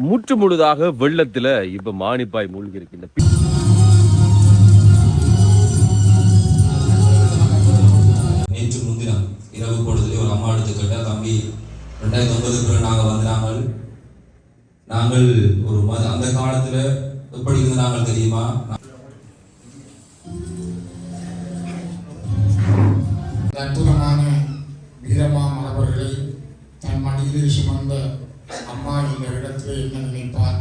முற்று முழுதாக வெள்ளத்துல இப்ப மானிப்பாய் மூழ்கி இருக்கின்ற நேற்று முன்தினம் இரவு பொழுதுல ஒரு அம்மா எடுத்துக்கிட்ட தம்பி 2009 நாங்கள் ஒரு அந்த காலத்துல எப்படி இருந்து நாங்கள் தெரியுமா, அற்புதமான வீரமா மாணவர்களை தன் மடியிலே சுமந்த அம்மா இந்த இடத்திலே என்ன நினைப்பார்?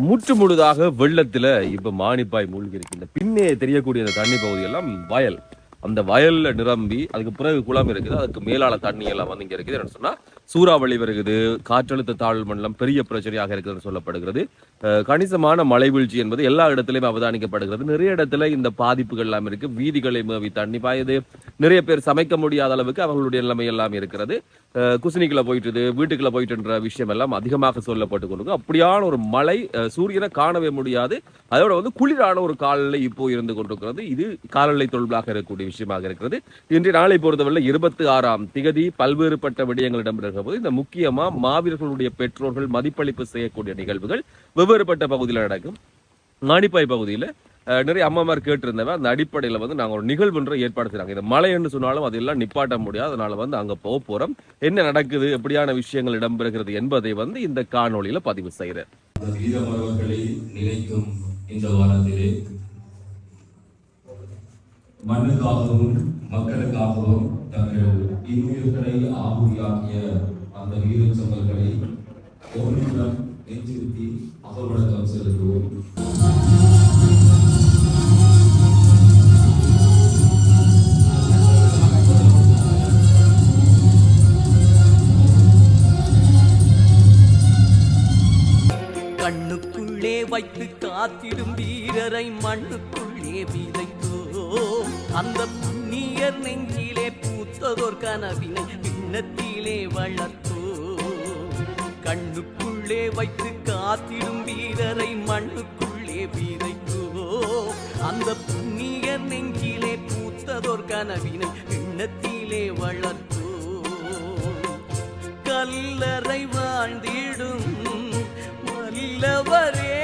முற்று முழுதாக வெள்ளத்துல இப்ப மானிப்பாய் மூழ்கி இருக்கின்ற பின்னே தெரியக்கூடிய அந்த தண்ணி பகுதியெல்லாம் வயல். அந்த வயல்ல நிரம்பி அதுக்கு பிறகு குளம் இருக்குது, அதுக்கு மேலான தண்ணி எல்லாம் வந்து இங்க இருக்குது. என்ன சொன்னா சூறாவளி வருகிறது, காற்றழுத்த தாழ்வு மண்டலம் பெரிய பிரச்சனையாக இருக்குதுன்னு சொல்லப்படுகிறது. கணிசமான மழை வீழ்ச்சி என்பது எல்லா இடத்திலையும் அவதானிக்கப்படுகிறது. நிறைய இடத்துல இந்த பாதிப்புகள் எல்லாம் இருக்கு. வீதிகளை மேவி தண்ணி பாயுது. நிறைய பேர் சமைக்க முடியாத அளவுக்கு அவங்களுடைய நிலைமை எல்லாம் இருக்கிறது. குசினிக்குள்ள போயிட்டு வீட்டுக்குள்ள போயிட்டுன்ற விஷயம் எல்லாம் அதிகமாக சொல்லப்பட்டு கொண்டு அப்படியான ஒரு மழை சூரியனை காணவே முடியாது. அதோட வந்து குளிரான ஒரு காலநிலை இப்போ இருந்து கொண்டிருக்கிறது. இது காலநிலை தொடர்பாக இருக்கக்கூடிய விஷயமாக இருக்கிறது. இன்றைய நாளை பொறுத்தவரை 26ஆம் திகதி பல்வேறுபட்ட விடயங்கள் இடம்பெறுகிற போது இந்த முக்கியமா மாவீரர்களுடைய பெற்றோர்கள் மதிப்பளிப்பு செய்யக்கூடிய நிகழ்வுகள் வெவ்வேறுபட்ட பகுதியில் நடக்கும். மானிப்பாய் பகுதியில் நிறைய அம்மாமார் கேட்டிருந்தவ அந்த அடிப்படையில் வந்து நாங்கள் ஒரு நிகழ்வுன்ற ஏற்பாடு செய்யறாங்க. இந்த மழை என்று சொன்னாலும் அதெல்லாம் நிப்பாட்ட முடியாது. அதனால வந்து அங்க போறோம், என்ன நடக்குது, எப்படியான விஷயங்கள் இடம்பெறுகிறது என்பதை வந்து இந்த காணொலியில பதிவு செய்யறேன். வீரமரவர்களை நினைக்கும் இந்த வாரத்திலே மண்ணுக்காகவும் மக்களுக்காகவும் தங்கள் இன்னுயிர்களை ஆகுதியாகிய அந்த வீர சொந்தங்களை ஒன்றுடன் நெஞ்சிருத்தி அகவடக்கம் செலுத்துவோம். கண்ணுக்குள்ளே வைத்து காத்திடும் வீரரை மண்ணுக்குள்ளே விதைத்தோம். அந்த புண்ணியர் நெஞ்சிலே பூத்ததோர் கனவினை பின்னத்திலே வளர்த்தோம். கண்ணுக்குள்ளே வைத்து காத்திடும் வீரரை மண்ணுக்குள்ளே விதைத்தோம். அந்த புண்ணியர் நெஞ்சிலே பூத்ததோர் கனவினை பின்னத்திலே வளர்த்தோம். கல்லறை வாழ்ந்திடும் வல்லவரே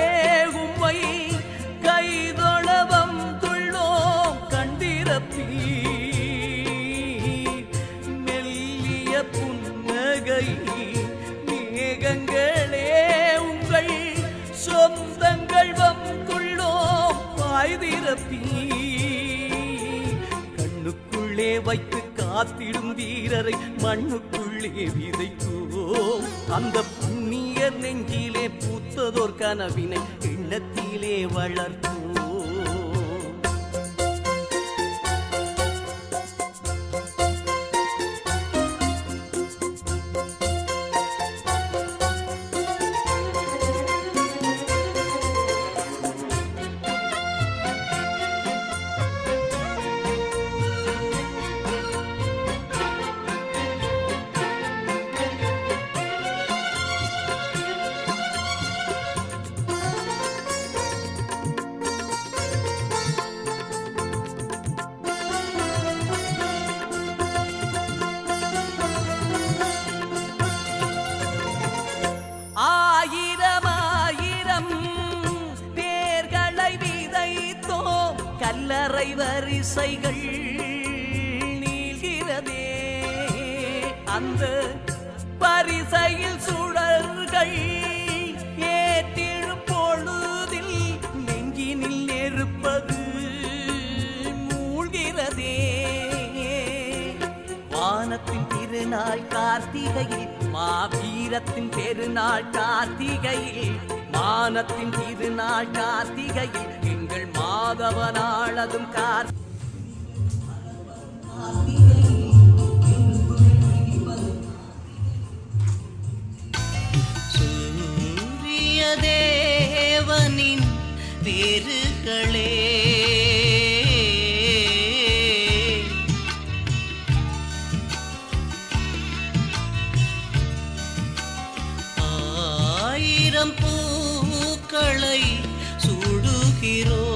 உம்மை கைதொழவம் துள்ளோம் கண்டிரப்பீ. மெல்லிய புன்னகை மேகங்களே உங்கள் சொந்தங்கள் வந்துள்ளோம் பாய்திரப்பீ. கண்ணுக்குள்ளே வைத்து காத்திடும் வீரரை மண்ணுக்குள்ளே விதைத்தோம். அந்த புண்ணியர் நெஞ்சிலே பூத்ததோர் கனவினை எண்ணத்திலே வளர்த்தோம். கல்லறை வரிசைகள் நீள்கிறதே. அந்த பரிசையில் சுடர்கள் ஏற்றிடும் பொழுதில் நெஞ்சினில் நெருப்பது மூழ்கிறதே. வானத்தின் திருநாள் கார்த்திகையில் மாவீரத்தின் பெருநாள் கார்த்திகையில் மானத்தின் திருநாள் கார்த்திகையில் எங்கள் மாதவனாளதும் சூரிய தேவனின் பேருகளே ஆயிரம் பூக்களை சூடுகிறோம்.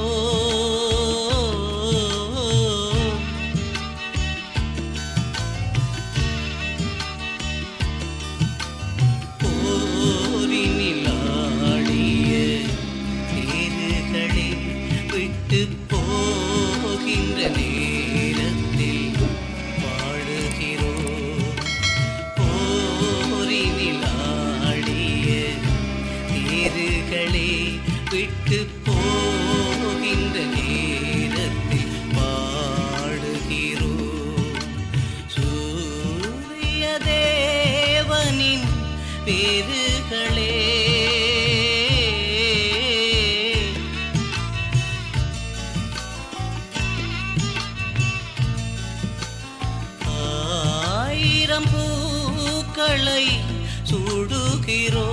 பூக்களை சூடுகிறோ.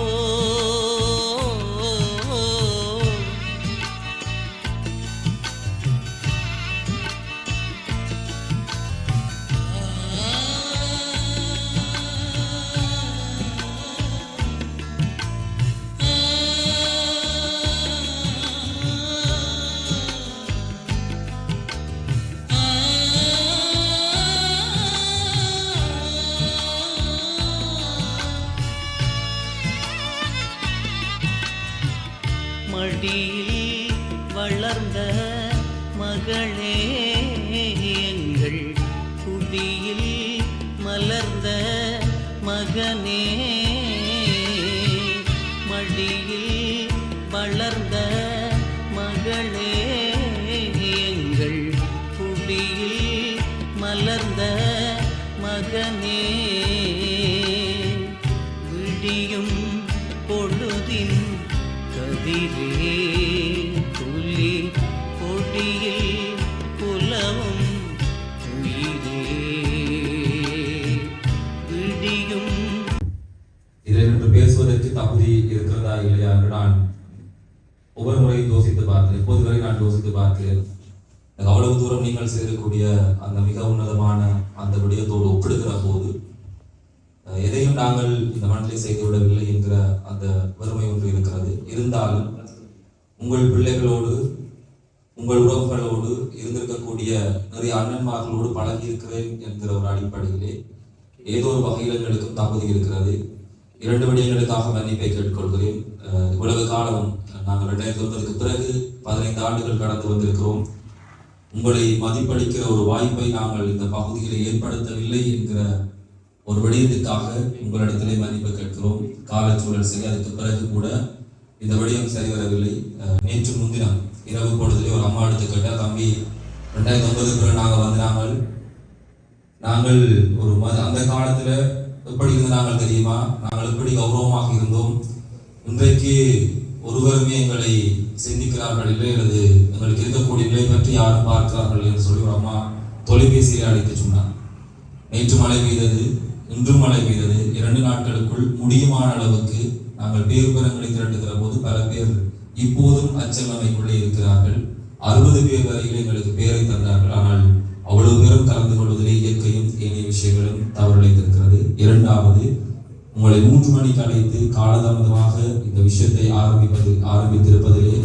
மடியில் வளர்ந்த மகளே எங்கள் குடியில் மலர்ந்த மகனே. மடியில் வளர்ந்த மகளே எங்கள் குடியில் மலர்ந்த மகனே. விடியும் பொழுதின் கதிரே துளி கொடியில் புலவும் உயிரே. விடியும் இதில் என்று பேசுவதற்கு தகுதி இருக்கிறதா இல்லையா என்று நான் ஒவ்வொரு முறையும் யோசித்து பார்த்தேன். இப்போது வரை நான் யோசித்து பார்த்தேன். அவ்வளவு தூரம் நீங்கள் செய்யக்கூடிய அந்த மிக உன்னதமான அந்த விடயத்தோடு ஒப்பிடுகிற போது எதையும் நாங்கள் இந்த மனதிலே செய்து விடவில்லை என்கிற அந்த வறுமை ஒன்று இருக்கிறது. இருந்தாலும் உங்கள் பிள்ளைகளோடு உங்கள் உறவுகளோடு இருந்திருக்கக்கூடிய நிறைய அண்ணன்மார்களோடு பழகி இருக்கிறேன் என்கிற ஒரு அடிப்படையிலே ஏதோ ஒரு வகையில் எங்களுக்கும் தகுதி இருக்கிறது. 2 விடயங்களுக்காக மன்னிப்பை கேட்டுக்கொள்கிறேன். இவ்வளவு காலம் நாங்கள் 2009க்கு பிறகு 15 ஆண்டுகள் கடந்து வந்திருக்கிறோம். உங்களை மதிப்பளிக்கிற ஒரு வாய்ப்பை நாங்கள் இந்த பகுதியில் ஏற்படுத்தவில்லை என்கிற ஒரு விடயத்துக்காக உங்களிடத்திலே மன்னிப்பு கேட்கிறோம். காலச்சூழல் சரி, அதுக்கு பிறகு கூட இந்த விடயம் சரிவரவில்லை. நேற்று முன்தினம் இரவு பொழுதிலே ஒரு அம்மா எடுத்து கேட்டால், தம்பி 2009 பிறகு நாங்கள் ஒரு அந்த காலத்துல எப்படி இருந்து நாங்கள் தெரியுமா, நாங்கள் எப்படி கௌரவமாக இருந்தோம், இன்றைக்கு ஒருவருமே எங்களை சிந்திக்கிறார்கள் இல்லை, அல்லது எங்களுக்கு இருக்கக்கூடிய நிலை பற்றி யாரும் பார்க்கிறார்கள் என்று சொல்லி ஒரு அம்மா தொலைபேசியிலே அழைத்து சொன்னார். நேற்று மழை பெய்தது, இன்றும் மழை பெய்தது. 2 நாட்களுக்குள் முடியுமான அளவுக்கு நாங்கள் பேருபரங்களை திரட்டுகிற போது பல பேர் இப்போதும் அச்சமமைக்குள்ளே இருக்கிறார்கள். 60 பேர் வரையில் எங்களுக்கு பேரை தந்தார்கள். ஆனால் அவ்வளவு பேரும் கலந்து கொள்வதிலே இயற்கையும் ஏனைய விஷயங்களும் தவறிழைத்திருக்கிறது. 2வது, உங்களை 3 மணிக்கு அழைத்து காலதாமதமாக இந்த விஷயத்தை ஆரம்பித்திருப்பதிலே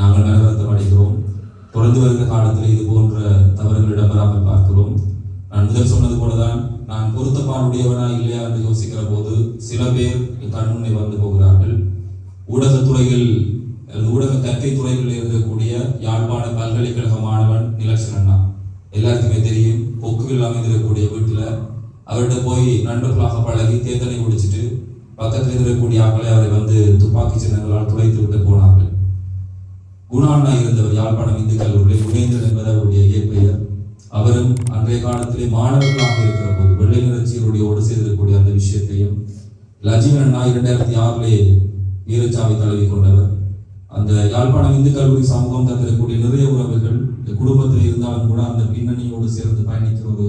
நாங்கள் மனவருத்தம் அடைகிறோம். தொடர்ந்து வருகிற காலத்தில் இது போன்ற தவறுகள் இடம்பெறாமல் பார்க்கிறோம். நான் முதல் சொன்னது போலதான், நான் பொருத்தப்பாடுடையவனா இல்லையா என்று யோசிக்கிற போது சில பேர் கண்முன்னே வந்து போகிறார்கள். ஊடகத்துறைகள் அல்லது ஊடக கற்கை துறைகளில் இருக்கக்கூடிய யாழ்ப்பாண பல்கலைக்கழக மாணவன் நிலக்ஷன் அண்ணா, எல்லாருக்குமே தெரியும். கொக்குவில் அமைந்திருக்கக்கூடிய வீட்டுல அவர்கிட்ட போய் நண்பர்களாக பழகி தேர்தலை முடிச்சுட்டு பக்கத்தில் இருக்கக்கூடிய ஆக்களை அவரை வந்து துப்பாக்கி சின்னங்களால் துளைத்து விட்டு போனார்கள். குணாண்ணா இருந்தவர் யாழ்ப்பாணம் இந்து கல்லூரியில் குணேந்திரன் என்பது அவருடைய இயற்பெயர். அவரும் அன்றைய காலத்திலே மாணவர்களாக இருக்கிற போது வெள்ளை நிறச்சியருடையோடு செய்திருக்கக்கூடிய அந்த விஷயத்தையும் லட்சுமண் அண்ணா 2006 வீரச்சாவை தழுவி கொண்டவர். அந்த யாழ்ப்பாணம் இந்து கல்லூரி சமூகம் தந்திருக்கக்கூடிய நிறைய உறவுகள் இந்த குடும்பத்தில் இருந்தாலும் கூட அந்த பின்னணியோடு சேர்ந்து பயணிக்கிற ஒரு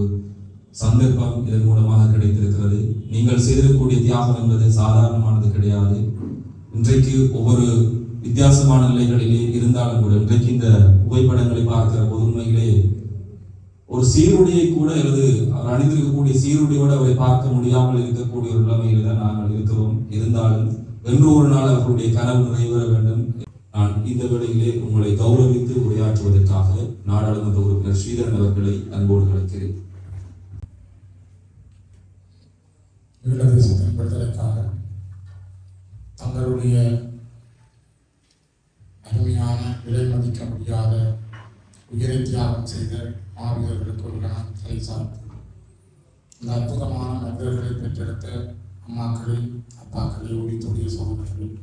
சந்தர்ப்பம் இதன் மூலமாக கிடைத்திருக்கிறது. நீங்கள் செய்திருக்கக்கூடிய தியாகம் என்பது சாதாரணமானது கிடையாது. இன்றைக்கு ஒவ்வொரு வித்தியாசமான நிலைகளிலே இருந்தாலும் கூட இன்றைக்கு இந்த புகைப்படங்களை பார்க்கிற போது உண்மையிலே ஒரு சீருடையை கூட அல்லது அவர் அணிந்திருக்கக்கூடிய சீருடையோடு அவரை பார்க்க முடியாமல் இருக்கக்கூடிய ஒரு நிலைமையில தான் நாங்கள் இருக்கிறோம். இருந்தாலும் என்று ஒரு நாள் அவர்களுடைய கனவு நிறைவேற வேண்டும். நான் இந்த வேளையிலே உங்களை கௌரவித்து உரையாற்றுவதற்காக நாடாளுமன்ற உறுப்பினர் ஸ்ரீதரன் அவர்களை அன்போடு அழைக்கிறேன். ஈழதேசத்தின் விடுதலைக்காக தங்களுடைய அருமையான விலை மதிக்க முடியாத உயிரை தியாகம் செய்த மாவீரர்களுக்கு ஒரு கணம் தலை சார்ந்து இந்த அற்புதமான மனிதர்களை பெற்றெடுத்த அம்மாக்களை, அப்பாக்களை, ஒளித்தோடிய சகோதரர்கள்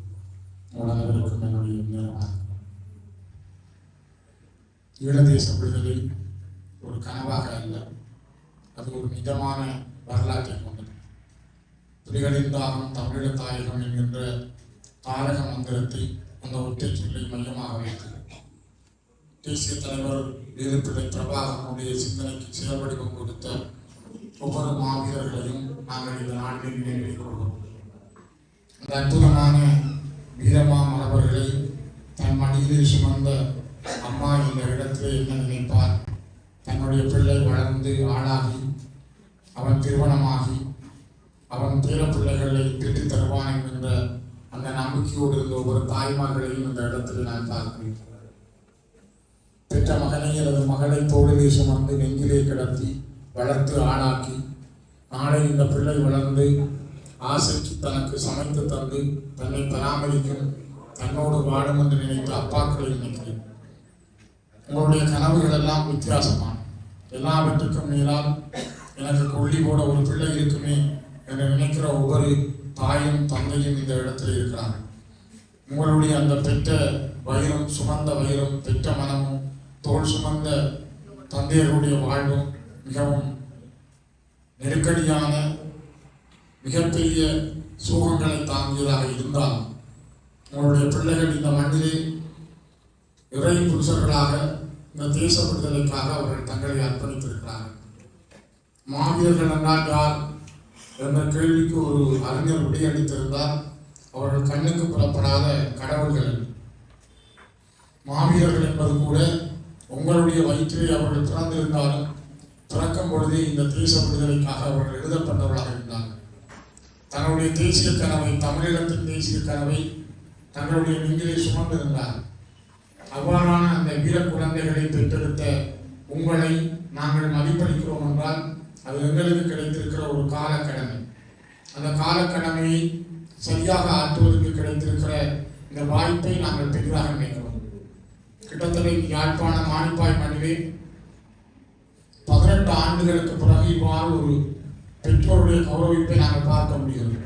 உலகத்திற்கும் என்னுடைய நேரமாக ஈழதேச விடுதலை ஒரு கனவாக அல்ல, அது ஒரு மிதமான வரலாற்றை கொண்டது. புலிகளின் தாகம் தமிழீழ தாயகம் என்கின்ற தாரக மந்திரத்தை அந்த ஒற்றை சொல்லை மையமாக வைத்து தேசிய தலைவர் வீரப்பிள்ளை பிரபாகரனுடைய சிந்தனைக்கு செயல்வடிவம் கொடுத்த ஒவ்வொரு மாவீரர்களையும் நாங்கள் இந்த நாட்டில் நினைவில் கொள்வோம். அந்த அற்புதமான வீரமா மரபர்களை தன் மடியிலே சுமந்த அம்மா இந்த இடத்திலே என்ன நினைப்பார்? தன்னுடைய பிள்ளை வளர்ந்து ஆளாகி அவன் திருமணமாகி அவன் பேர பிள்ளைகளை பெற்றுத் தருவான் என்கின்ற அந்த நம்பிக்கையோடு இருந்த ஒவ்வொரு தாய்மார்களையும் இந்த இடத்தில் நான் பார்க்கிறேன். பெற்ற மகனை அல்லது மகளை தோளிலே சுமந்து நெஞ்சிலே கிடத்தி வளர்த்து ஆளாக்கி நாளை இந்த பிள்ளை வளர்ந்து ஆசைக்கு தனக்கு சமைத்து தந்து தன்னை பராமரிக்கும் தன்னோடு வாழும் என்று நினைத்த அப்பாக்களை நினைக்கிறேன். உங்களுடைய கனவுகள் எல்லாம் வித்தியாசமான எல்லாவற்றுக்கும் மேலால் எனக்கு கொள்ளி போட ஒரு பிள்ளை இருக்குமே என்று நினைக்கிற ஒவ்வொரு தாயும் தந்தையும் இந்த இடத்தில் இருக்கிறார்கள். உங்களுடைய அந்த பெற்ற வயிறும் சுமந்த வயிறும் பெற்ற மனமும் தோல் சுமந்த தந்தையர்களுடைய வாழ்வும் மிகவும் நெருக்கடியான மிகப்பெரிய சோகங்களை தாங்கியதாக இருந்தாலும் உங்களுடைய பிள்ளைகள் இந்த மண்ணிலே இறை புருஷர்களாக இந்த தேச விடுதலைக்காக அவர்கள் தங்களை அர்ப்பணித்திருக்கிறார்கள். மாவீரர்கள் என்றால் யார் என்ற கேள்விக்கு ஒரு அறிஞர் விடையளித்திருந்தால் அவர்கள் கண்ணுக்கு புறப்படாத கடவுள்கள். மாவீரர்கள் என்பது கூட உங்களுடைய வயிற்றிலே அவர்கள் பிறந்திருந்தாலும் பிறக்கும் பொழுதே இந்த தேச விடுதலைக்காக அவர்கள் எழுதப்பட்டவர்களாக இருந்தார்கள். தன்னுடைய தேசிய கனவை, தமிழீழத்தின் தேசிய கனவை தங்களுடைய நெஞ்சிலே சுமந்திருந்தார். அவ்வாறான அந்த வீர குழந்தைகளை பெற்றெடுத்த உங்களை நாங்கள் மதிப்பளிக்கிறோம் என்றால் அது எங்களுக்கு கிடைத்திருக்கிற ஒரு காலக்கடமை. அந்த காலக்கடமையை சரியாக ஆற்றுவதற்கு கிடைத்திருக்கிற இந்த வாய்ப்பை நாங்கள் பெரிதாக நினைக்கிறோம். கிட்டத்தட்ட யாழ்ப்பாண மானிப்பாய் மண்ணிலே 18 ஆண்டுகளுக்கு பிறகு இவ்வாறு ஒரு பெற்றோருடைய கௌரவிப்பை நாங்கள் பார்க்க முடிகிறது.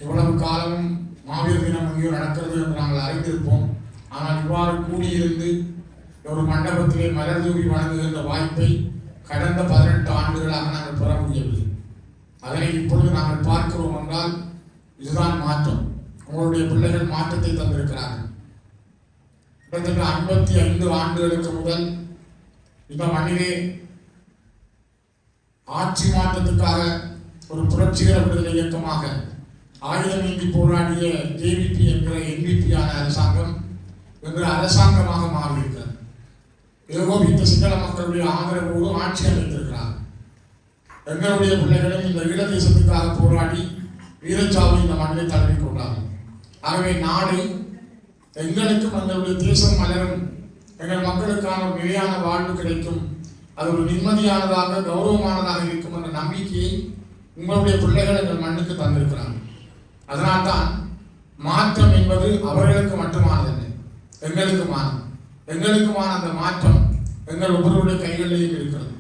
இவ்வளவு காலமும் மாவீரர் தினம் எங்கேயோ நடக்கிறது என்று நாங்கள் அறிந்திருப்போம். ஆனால் இவ்வாறு கூடியிருந்து ஒரு மண்டபத்திலே மலர் தூவி வழங்குகின்ற வாய்ப்பை கடந்த 18 ஆண்டுகளாக நாங்கள் பெற முடியவில்லை. அதனை இப்பொழுது நாங்கள் பார்க்கிறோம் என்றால் இதுதான் மாற்றம். உங்களுடைய பிள்ளைகள் மாற்றத்தை தந்திருக்கிறார்கள். கிட்டத்தட்ட 55 ஆண்டுகளுக்கு முதல் இந்த மண்ணிலே ஆட்சி மாற்றத்துக்காக ஒரு புரட்சிகர விடுதலை இயக்கமாக ஆயுதமேந்தி போராடிய ஜேவிபி என்கிற என்பிபியான அரசாங்கம் என்கிற அரசாங்கமாக மாறியிருக்கிறது. ஏகோபித்த சிங்கள மக்களுடைய ஆதரவோடு ஆட்சி அமைத்திருக்கிறார். எங்களுடைய பிள்ளைகளும் இந்த ஈழ தேசத்துக்காக போராடி வீரச்சாவை இந்த மண்ணில் தழுவிக் கொண்டார்கள். ஆகவே நாளை எங்களுக்கும் எங்களுடைய தேசம் மலரும், எங்கள் மக்களுக்கான ஒரு நிலையான வாழ்வு கிடைக்கும், அது ஒரு நிம்மதியானதாக கௌரவமானதாக இருக்கும் என்ற நம்பிக்கையை உங்களுடைய பிள்ளைகள் எங்கள் மண்ணுக்கு தந்திருக்கிறாங்க. அதனால்தான் மாற்றம் என்பது அவர்களுக்கு மட்டுமானதல்ல, எங்களுக்குமான அந்த மாற்றம் எங்கள் ஒவ்வொருடைய கைகளிலேயும் இருக்கிறது.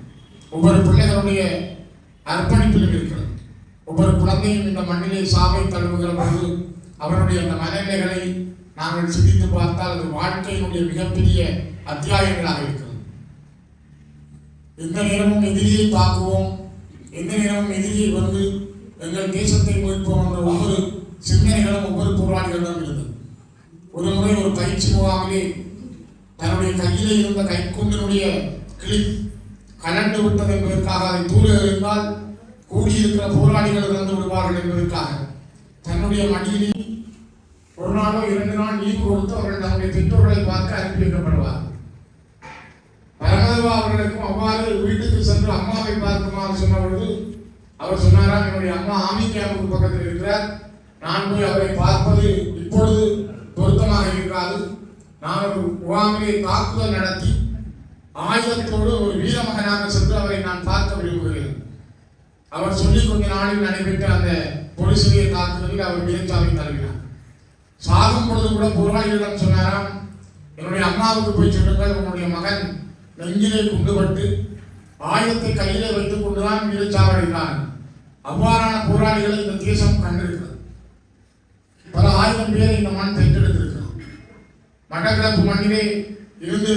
ஒவ்வொரு பிள்ளைகளுடைய அர்ப்பணிப்பிலும் இருக்கிறது. ஒவ்வொரு குழந்தையும் இந்த மண்ணிலே சாவை தழுவுகிற போது அவருடைய அந்த மனநிலைகளை நாங்கள் சிந்தித்து பார்த்தால் அது வாழ்க்கையினுடைய மிகப்பெரிய அத்தியாயங்களாக இருக்கிறது. எந்த நேரமும் எதிரியை தாக்குவோம், எந்த நேரமும் எதிரியை வந்து எங்கள் தேசத்தை மீட்போம் என்ற ஒவ்வொரு சிந்தனைகளும் ஒவ்வொரு போராளிகளிடம் இருந்தது. ஒரு முறை ஒரு பயிற்சி முகாமிலே தன்னுடைய கையிலே இருந்த கைக்குண்டினுடைய கிளிப் கலண்டு விட்டது என்பதற்காக அதை தூர இருந்தால் கூடியிருக்கிற போராளிகள் இறந்து விடுவார்கள் என்பதற்காக தன்னுடைய மடியிலே ஒரு நாளோ 2 நாள் லீவு கொடுத்து அவர்கள் தன்னுடைய பெற்றோர்களை பார்க்க அனுப்பி வைக்கப்படுவார். பரமதேவா அவர்களுக்கும் அவ்வாறு வீட்டுக்கு சென்று அம்மாவை பார்க்குமாறு சொன்ன பொழுது அவர் சொன்னாராம், என்னுடைய அம்மா ஆமி கேம்புக்கு பக்கத்தில் இருக்கிறார், நான் போய் அவரை பார்ப்பது இப்பொழுது பொருத்தமாக இருக்காது, நான் ஒரு முகாமிலே தாக்குதல் நடத்தி ஆயுதத்தோடு ஒரு வீரமகனாக சென்று அவரை நான் பார்க்க விரும்புகிறேன். அவர் சொல்லிக் கொஞ்ச நாளில் நடைபெற்ற அந்த பொலிசிலிய தாக்குதலில் அவர் வீரச்சாவை தழுவினார். சாகும் பொழுது கூட போராளிகளிடம் சொன்னாராம், என்னுடைய அம்மாவுக்கு போய் சொல்லுங்கள், உன்னுடைய மகன் நெஞ்சிலே குண்டுபட்டு ஆயுதத்தை கையிலே வைத்துக் கொண்டுதான் வீரச்சாவடைந்தார். அவ்வாறான போராளிகளை இந்த தேசம் கண்டிருக்கிறது. பல 1000 பேரை இந்த மண் பெற்றெடுத்திருக்கிறது. மட்டக்களப்பு மண்ணிலே இருந்து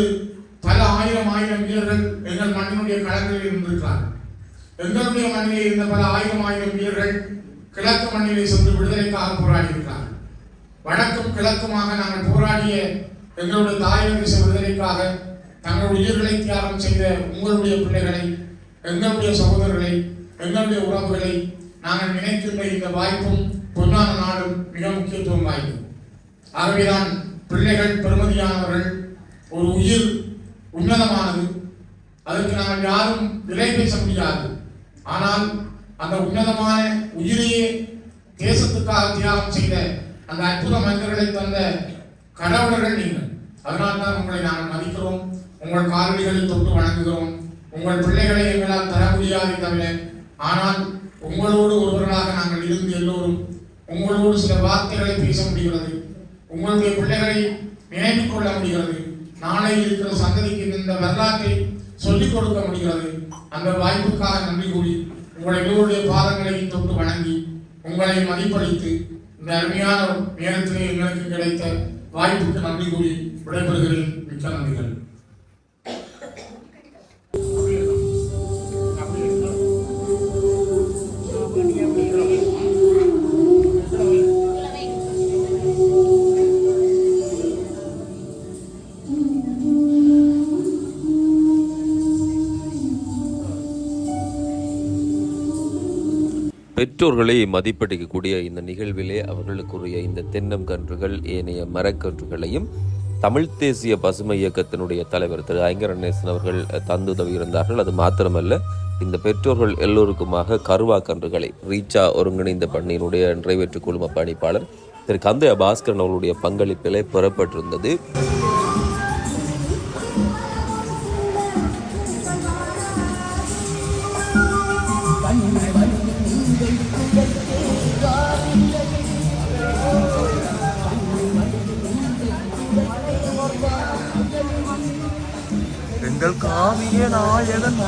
பல ஆயிரம் வீரர்கள் எங்கள் மண்ணினுடைய களங்களில் இருந்திருக்கிறார்கள். எங்களுடைய மண்ணிலே இருந்த பல ஆயிரம் வீரர்கள் கிழக்கு மண்ணிலே சென்று விடுதலைக்காக போராடி இருக்கிறார்கள். வடக்கும் கிழக்குமாக நாங்கள் போராடிய எங்களுடைய தாயக தேச விடுதலைக்காக தங்களுடைய உயிர்களை தியாகம் செய்த உங்களுடைய பிள்ளைகளை, எங்களுடைய சகோதரர்களை எங்களுடைய உறவுகளை நாங்கள் நினைக்கின்ற இந்த வாய்ப்பும் பொன்னான நாடும் மிக முக்கியத்துவம் வாய்ந்தது. ஆகவேதான் பிள்ளைகள் பெருமதியானவர்கள், ஒரு உயிர் உன்னதமானது, அதற்கு நாங்கள் யாரும் விலை பேச முடியாது. ஆனால் அந்த உன்னதமான உயிரையே தேசத்துக்காக தியாகம் செய்த அந்த அற்புத மனிதர்களை தந்த கடவுளர்கள் நீங்கள். அதனால்தான் உங்களை நாங்கள் மதிக்கிறோம், உங்கள் காலடிகளை தொட்டு வணங்குகிறோம். உங்கள் பிள்ளைகளை எங்களால் தர முடியாதே தவிர, ஆனால் உங்களோடு ஒருவர்களாக நாங்கள் இருந்து எல்லோரும் உங்களோடு சில வார்த்தைகளை பேச முடிகிறது, உங்களுடைய பிள்ளைகளை நினைத்துக் கொள்ள முடிகிறது, நாளை இருக்கிற சந்ததிக்கு இந்த வரலாற்றை சொல்லிக் கொடுக்க முடிகிறது. அந்த வாய்ப்புக்காக நன்றி கூறி உங்கள் எல்லோருடைய பாதங்களை தொட்டு வணங்கி உங்களை மதிப்பளித்து இந்த அருமையான நேரத்திலே எங்களுக்கு கிடைத்த வாய்ப்புக்கு நன்றி கூறி விடைபெறுகிறேன். மிக்க நன்றிகள். பெற்றோர்களை மதிப்பளிக்கக்கூடிய இந்த நிகழ்விலே அவர்களுக்குரிய இந்த தென்னங்கன்றுகள் ஏனைய மரக்கன்றுகளையும் தமிழ் தேசிய பசுமை இயக்கத்தினுடைய தலைவர் திரு ஐங்கரநேசன் அவர்கள் தந்துதவி இருந்தார்கள். அது மாத்திரமல்ல, இந்த பெற்றோர்கள் எல்லோருக்குமாக கருவா கன்றுகளை ரீச்சா ஒருங்கிணைந்த பணியினுடைய நிறைவேற்று குழும பணிப்பாளர் திரு கந்தைய பாஸ்கரன் அவர்களுடைய பங்களிப்பிலே பெறப்பட்டிருந்தது. எங்கள் காவிய நாயகன்